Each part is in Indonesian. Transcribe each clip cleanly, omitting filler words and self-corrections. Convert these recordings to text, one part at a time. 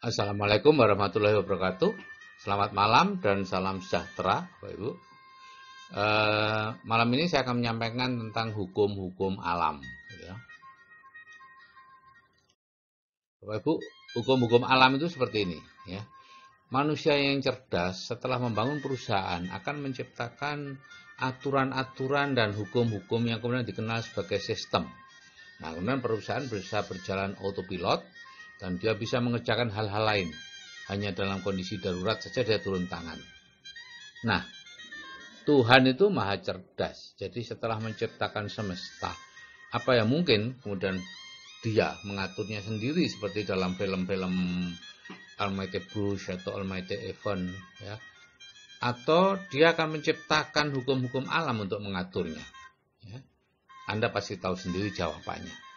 Assalamualaikum warahmatullahi wabarakatuh. Selamat malam dan salam sejahtera, Bapak Ibu. Malam ini saya akan menyampaikan tentang hukum-hukum alam. Ya. Bapak Ibu, hukum-hukum alam itu seperti ini. Ya. Manusia yang cerdas setelah membangun perusahaan akan menciptakan aturan-aturan dan hukum-hukum yang kemudian dikenal sebagai sistem. Nah, kemudian perusahaan bisa berjalan autopilot dan dia bisa mengerjakan hal-hal lain. Hanya dalam kondisi darurat saja dia turun tangan. Nah, Tuhan itu maha cerdas. Jadi setelah menciptakan semesta, apa yang mungkin kemudian dia mengaturnya sendiri seperti dalam film-film Almighty Bruce atau Almighty Event, ya. Atau dia akan menciptakan hukum-hukum alam untuk mengaturnya. Ya. Anda pasti tahu sendiri jawabannya.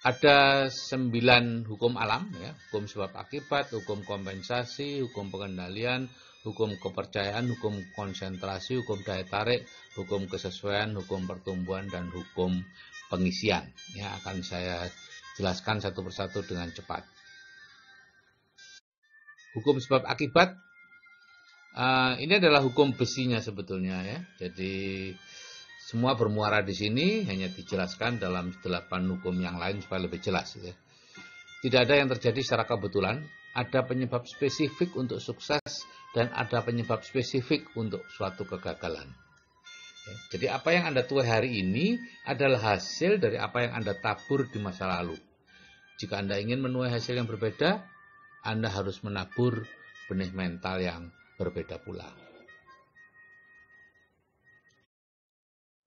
Ada 9 hukum alam, ya, hukum sebab akibat, hukum kompensasi, hukum pengendalian, hukum kepercayaan, hukum konsentrasi, hukum daya tarik, hukum kesesuaian, hukum pertumbuhan, dan hukum pengisian. Ya, akan saya jelaskan satu persatu dengan cepat. Hukum sebab akibat, ini adalah hukum besinya sebetulnya, ya. Jadi semua bermuara di sini, hanya dijelaskan dalam 8 hukum yang lain supaya lebih jelas. Ya. Tidak ada yang terjadi secara kebetulan, ada penyebab spesifik untuk sukses dan ada penyebab spesifik untuk suatu kegagalan. Ya. Jadi apa yang Anda tuai hari ini adalah hasil dari apa yang Anda tabur di masa lalu. Jika Anda ingin menuai hasil yang berbeda, Anda harus menabur benih mental yang berbeda pula.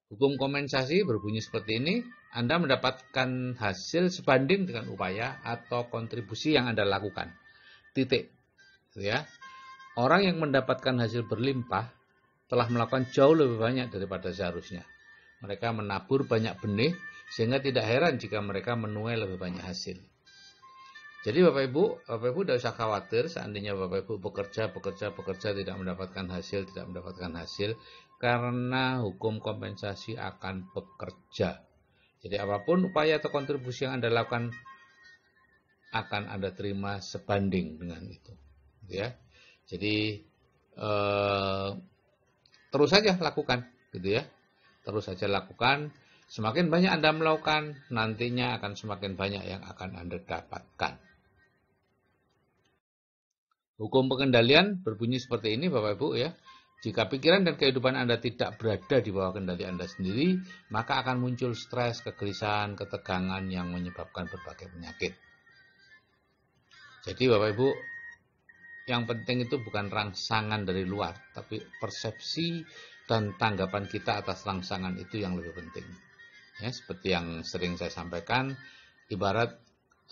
Hukum kompensasi berbunyi seperti ini, Anda mendapatkan hasil sebanding dengan upaya atau kontribusi yang Anda lakukan. Titik. Ya. Orang yang mendapatkan hasil berlimpah telah melakukan jauh lebih banyak daripada seharusnya. Mereka menabur banyak benih, sehingga tidak heran jika mereka menuai lebih banyak hasil. Jadi Bapak Ibu tidak usah khawatir seandainya Bapak Ibu bekerja tidak mendapatkan hasil, karena hukum kompensasi akan bekerja. Jadi apapun upaya atau kontribusi yang Anda lakukan akan Anda terima sebanding dengan itu. Ya. Jadi terus saja lakukan, gitu ya. Terus saja lakukan. Semakin banyak Anda melakukan, nantinya akan semakin banyak yang akan Anda dapatkan. Hukum pengendalian berbunyi seperti ini Bapak Ibu, ya. Jika pikiran dan kehidupan Anda tidak berada di bawah kendali Anda sendiri, maka akan muncul stres, kegelisahan, ketegangan yang menyebabkan berbagai penyakit. Jadi Bapak Ibu, yang penting itu bukan rangsangan dari luar, tapi persepsi dan tanggapan kita atas rangsangan itu yang lebih penting. Ya, seperti yang sering saya sampaikan, ibarat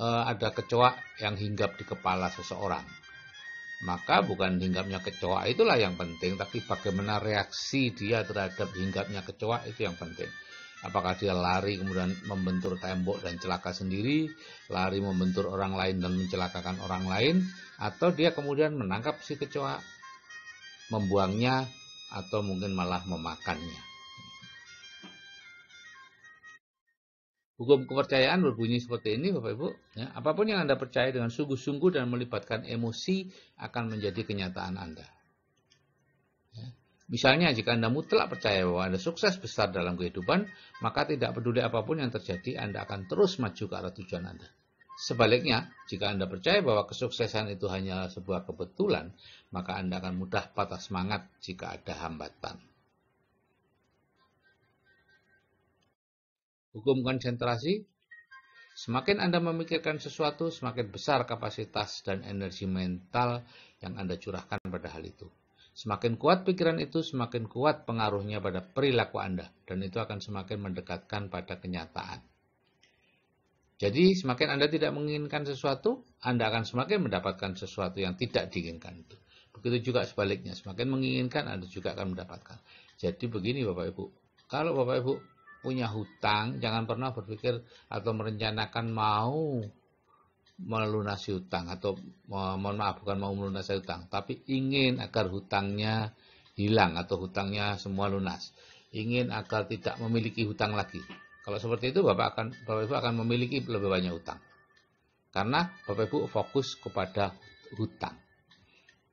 ada kecoa yang hinggap di kepala seseorang. Maka bukan hinggapnya kecoa itulah yang penting, tapi bagaimana reaksi dia terhadap hinggapnya kecoa itu yang penting. Apakah dia lari kemudian membentur tembok dan celaka sendiri, lari membentur orang lain dan mencelakakan orang lain, atau dia kemudian menangkap si kecoa, membuangnya, atau mungkin malah memakannya. Hukum kepercayaan berbunyi seperti ini Bapak Ibu. Ya, apapun yang Anda percaya dengan sungguh-sungguh dan melibatkan emosi akan menjadi kenyataan Anda. Ya. Misalnya jika Anda mutlak percaya bahwa Anda sukses besar dalam kehidupan, maka tidak peduli apapun yang terjadi, Anda akan terus maju ke arah tujuan Anda. Sebaliknya, jika Anda percaya bahwa kesuksesan itu hanyalah sebuah kebetulan, maka Anda akan mudah patah semangat jika ada hambatan. Hukum konsentrasi, semakin Anda memikirkan sesuatu, semakin besar kapasitas dan energi mental yang Anda curahkan pada hal itu. Semakin kuat pikiran itu, semakin kuat pengaruhnya pada perilaku Anda, dan itu akan semakin mendekatkan pada kenyataan. Jadi, semakin Anda tidak menginginkan sesuatu, Anda akan semakin mendapatkan sesuatu yang tidak diinginkan itu. Begitu juga sebaliknya, semakin menginginkan, Anda juga akan mendapatkan. Jadi begini Bapak Ibu, kalau Bapak Ibu punya hutang, jangan pernah berpikir atau merencanakan mau melunasi hutang, atau mohon maaf, bukan mau melunasi hutang, tapi ingin agar hutangnya hilang atau hutangnya semua lunas. Ingin agar tidak memiliki hutang lagi. Kalau seperti itu Bapak Ibu akan memiliki lebih banyak hutang. Karena Bapak Ibu fokus kepada hutang.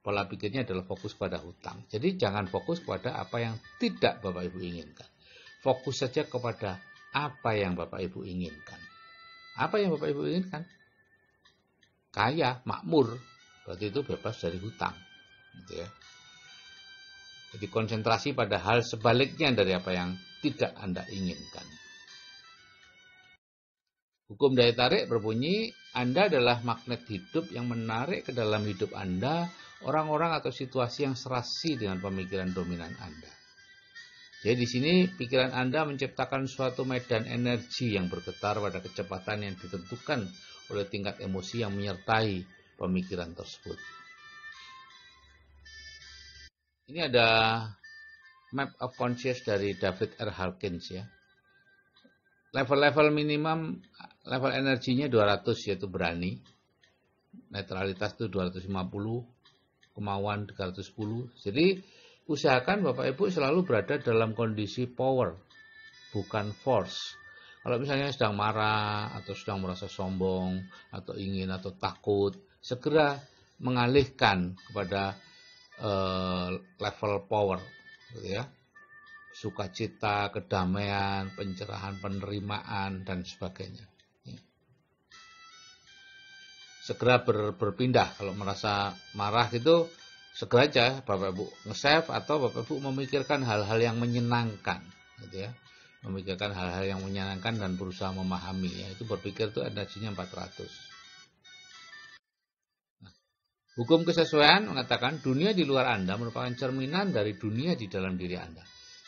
Pola pikirnya adalah fokus pada hutang. Jadi jangan fokus pada apa yang tidak Bapak Ibu inginkan. Fokus saja kepada apa yang Bapak Ibu inginkan. Apa yang Bapak Ibu inginkan? Kaya, makmur. Berarti itu bebas dari hutang. Gitu ya. Jadi konsentrasi pada hal sebaliknya dari apa yang tidak Anda inginkan. Hukum daya tarik berbunyi, Anda adalah magnet hidup yang menarik ke dalam hidup Anda orang-orang atau situasi yang serasi dengan pemikiran dominan Anda. Jadi di sini pikiran Anda menciptakan suatu medan energi yang bergetar pada kecepatan yang ditentukan oleh tingkat emosi yang menyertai pemikiran tersebut. Ini ada Map of Conscious dari David R. Hawkins ya. Level-level minimum, level energinya 200 yaitu berani. Netralitas itu 250, kemauan 310. Jadi usahakan Bapak Ibu selalu berada dalam kondisi power, bukan force. Kalau misalnya sedang marah, atau sedang merasa sombong, atau ingin, atau takut, segera mengalihkan kepada level power, gitu ya. Sukacita, kedamaian, pencerahan, penerimaan, dan sebagainya. Segera berpindah. Kalau merasa marah gitu, segera aja Bapak Ibu nge-save atau Bapak Ibu memikirkan hal-hal yang menyenangkan, gitu ya. Memikirkan hal-hal yang menyenangkan dan berusaha memahami. Ya, itu berpikir itu energinya 400. Hukum kesesuaian mengatakan dunia di luar Anda merupakan cerminan dari dunia di dalam diri Anda.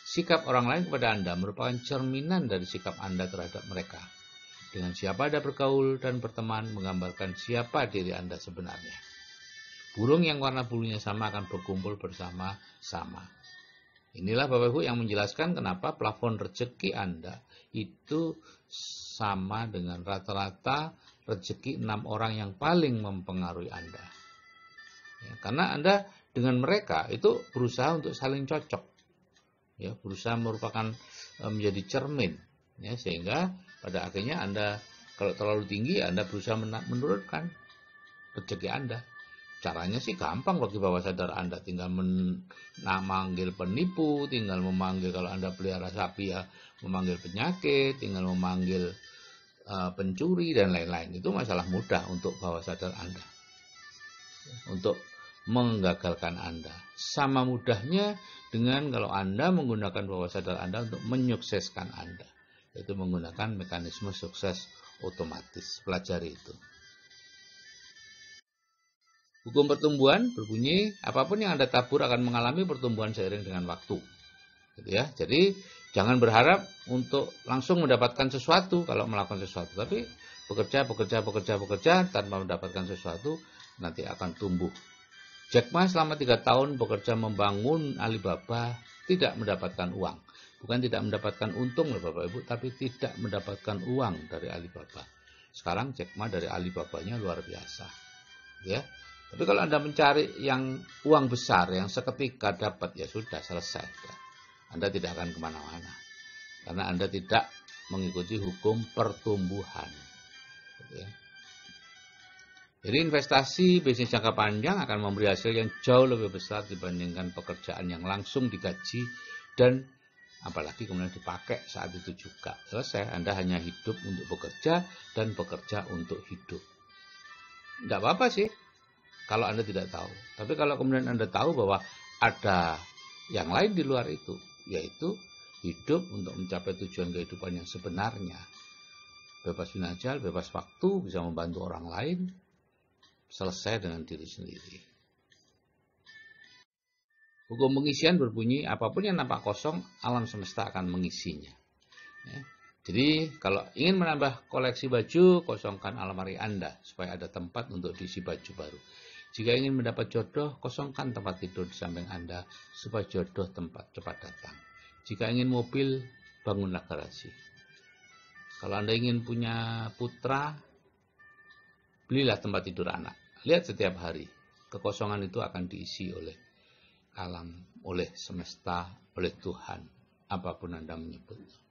Sikap orang lain kepada Anda merupakan cerminan dari sikap Anda terhadap mereka. Dengan siapa Anda bergaul dan berteman menggambarkan siapa diri Anda sebenarnya. Burung yang warna bulunya sama akan berkumpul bersama-sama. Inilah Bapak Ibu yang menjelaskan kenapa plafon rezeki Anda itu sama dengan rata-rata rezeki 6 orang yang paling mempengaruhi Anda. Ya, karena Anda dengan mereka itu berusaha untuk saling cocok. Ya, berusaha merupakan menjadi cermin, ya, sehingga pada akhirnya Anda kalau terlalu tinggi Anda berusaha menurunkan rezeki Anda. Caranya sih gampang bagi bawah sadar Anda, tinggal memanggil penipu, tinggal memanggil kalau Anda pelihara sapi ya memanggil penyakit, tinggal memanggil pencuri dan lain-lain. Itu masalah mudah untuk bawah sadar Anda, untuk menggagalkan Anda. Sama mudahnya dengan kalau Anda menggunakan bawah sadar Anda untuk menyukseskan Anda, yaitu menggunakan mekanisme sukses otomatis. Pelajari itu. Hukum pertumbuhan berbunyi, apapun yang Anda tabur akan mengalami pertumbuhan seiring dengan waktu. Gitu ya. Jadi jangan berharap untuk langsung mendapatkan sesuatu kalau melakukan sesuatu, tapi bekerja tanpa mendapatkan sesuatu nanti akan tumbuh. Jack Ma selama 3 tahun bekerja membangun Alibaba tidak mendapatkan uang. Bukan tidak mendapatkan untung loh Bapak Ibu, tapi tidak mendapatkan uang dari Alibaba. Sekarang Jack Ma dari Alibabanya luar biasa. Ya. Tapi kalau Anda mencari yang uang besar, yang seketika dapat, ya sudah selesai. Ya. Anda tidak akan kemana-mana. Karena Anda tidak mengikuti hukum pertumbuhan. Ya. Jadi investasi bisnis jangka panjang akan memberi hasil yang jauh lebih besar dibandingkan pekerjaan yang langsung digaji dan apalagi kemudian dipakai saat itu juga. Selesai, Anda hanya hidup untuk bekerja dan bekerja untuk hidup. Tidak apa-apa sih kalau Anda tidak tahu. Tapi kalau kemudian Anda tahu bahwa ada yang lain di luar itu, yaitu hidup untuk mencapai tujuan kehidupan yang sebenarnya. Bebas finansial, bebas waktu, bisa membantu orang lain, selesai dengan diri sendiri. Hukum pengisian berbunyi, apapun yang nampak kosong, alam semesta akan mengisinya. Ya. Jadi kalau ingin menambah koleksi baju, kosongkan almari Anda supaya ada tempat untuk diisi baju baru. Jika ingin mendapat jodoh, kosongkan tempat tidur di samping Anda supaya jodoh cepat datang. Jika ingin mobil, bangunlah garasi. Kalau Anda ingin punya putra, belilah tempat tidur anak. Lihat setiap hari, kekosongan itu akan diisi oleh alam, oleh semesta, oleh Tuhan, apapun Anda menyebut.